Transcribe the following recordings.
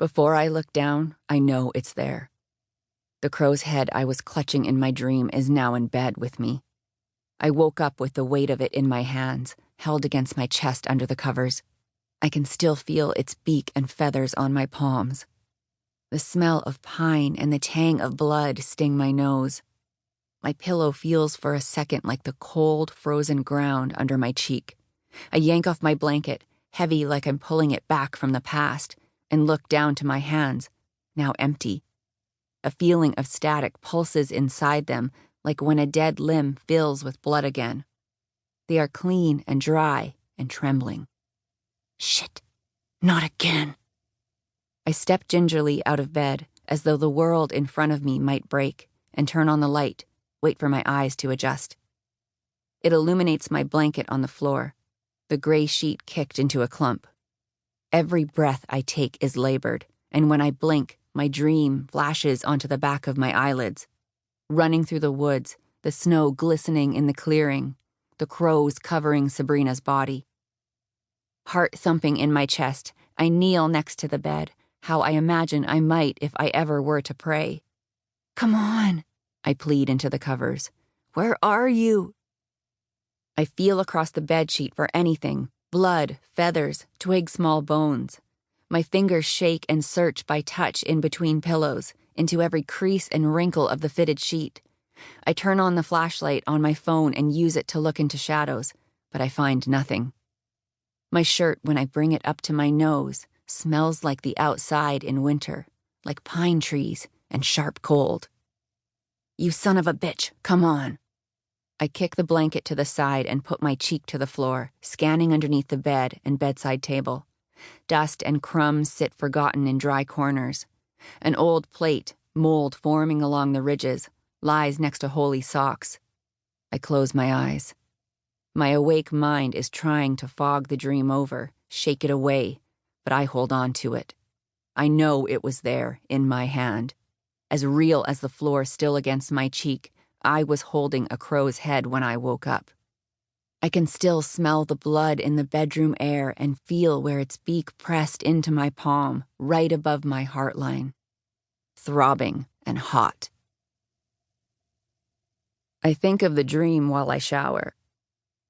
Before I look down, I know it's there. The crow's head I was clutching in my dream is now in bed with me. I woke up with the weight of it in my hands, held against my chest under the covers. I can still feel its beak and feathers on my palms. The smell of pine and the tang of blood sting my nose. My pillow feels for a second like the cold, frozen ground under my cheek. I yank off my blanket, heavy like I'm pulling it back from the past, and look down to my hands, now empty. A feeling of static pulses inside them, like when a dead limb fills with blood again. They are clean and dry and trembling. Shit, not again. I step gingerly out of bed, as though the world in front of me might break, and turn on the light, wait for my eyes to adjust. It illuminates my blanket on the floor, the gray sheet kicked into a clump. Every breath I take is labored, and when I blink, my dream flashes onto the back of my eyelids. Running through the woods, the snow glistening in the clearing, the crows covering Sabrina's body. Heart thumping in my chest, I kneel next to the bed, how I imagine I might if I ever were to pray. Come on, I plead into the covers. Where are you? I feel across the bedsheet for anything, blood, feathers, twig-small bones. My fingers shake and search by touch in between pillows, into every crease and wrinkle of the fitted sheet. I turn on the flashlight on my phone and use it to look into shadows, but I find nothing. My shirt, when I bring it up to my nose, smells like the outside in winter, like pine trees and sharp cold. You son of a bitch, come on. I kick the blanket to the side and put my cheek to the floor, scanning underneath the bed and bedside table. Dust and crumbs sit forgotten in dry corners. An old plate, mold forming along the ridges, lies next to holey socks. I close my eyes. My awake mind is trying to fog the dream over, shake it away, but I hold on to it. I know it was there, in my hand. As real as the floor still against my cheek, I was holding a crow's head when I woke up. I can still smell the blood in the bedroom air and feel where its beak pressed into my palm, right above my heartline. Throbbing and hot. I think of the dream while I shower.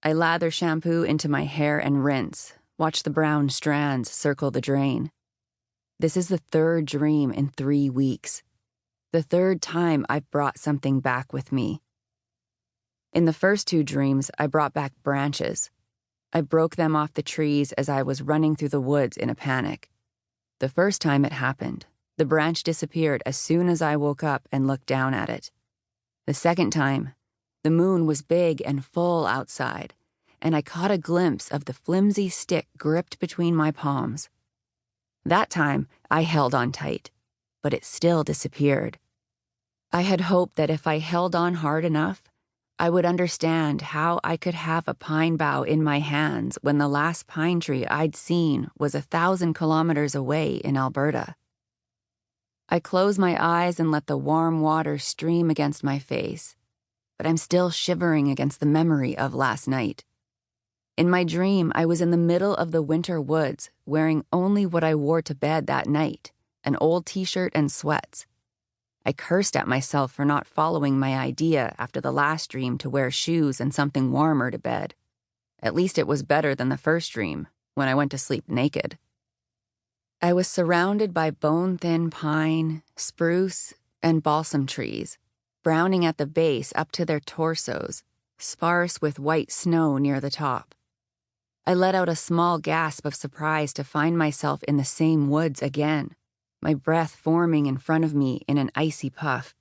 I lather shampoo into my hair and rinse, watch the brown strands circle the drain. This is the third dream in 3 weeks. The third time I've brought something back with me. In the first 2 dreams, I brought back branches. I broke them off the trees as I was running through the woods in a panic. The first time it happened, the branch disappeared as soon as I woke up and looked down at it. The second time, the moon was big and full outside, and I caught a glimpse of the flimsy stick gripped between my palms. That time, I held on tight, but it still disappeared. I had hoped that if I held on hard enough, I would understand how I could have a pine bough in my hands when the last pine tree I'd seen was 1,000 kilometers away in Alberta. I close my eyes and let the warm water stream against my face, but I'm still shivering against the memory of last night. In my dream, I was in the middle of the winter woods, wearing only what I wore to bed that night, an old t-shirt and sweats. I cursed at myself for not following my idea after the last dream to wear shoes and something warmer to bed. At least it was better than the first dream, when I went to sleep naked. I was surrounded by bone-thin pine, spruce, and balsam trees, browning at the base up to their torsos, sparse with white snow near the top. I let out a small gasp of surprise to find myself in the same woods again, my breath forming in front of me in an icy puff.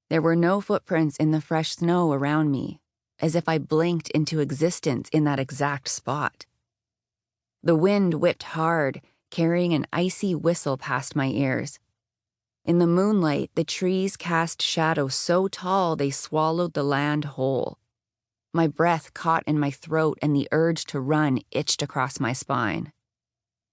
There were no footprints in the fresh snow around me, as if I blinked into existence in that exact spot. The wind whipped hard, carrying an icy whistle past my ears. In the moonlight, the trees cast shadows so tall they swallowed the land whole. My breath caught in my throat and the urge to run itched across my spine.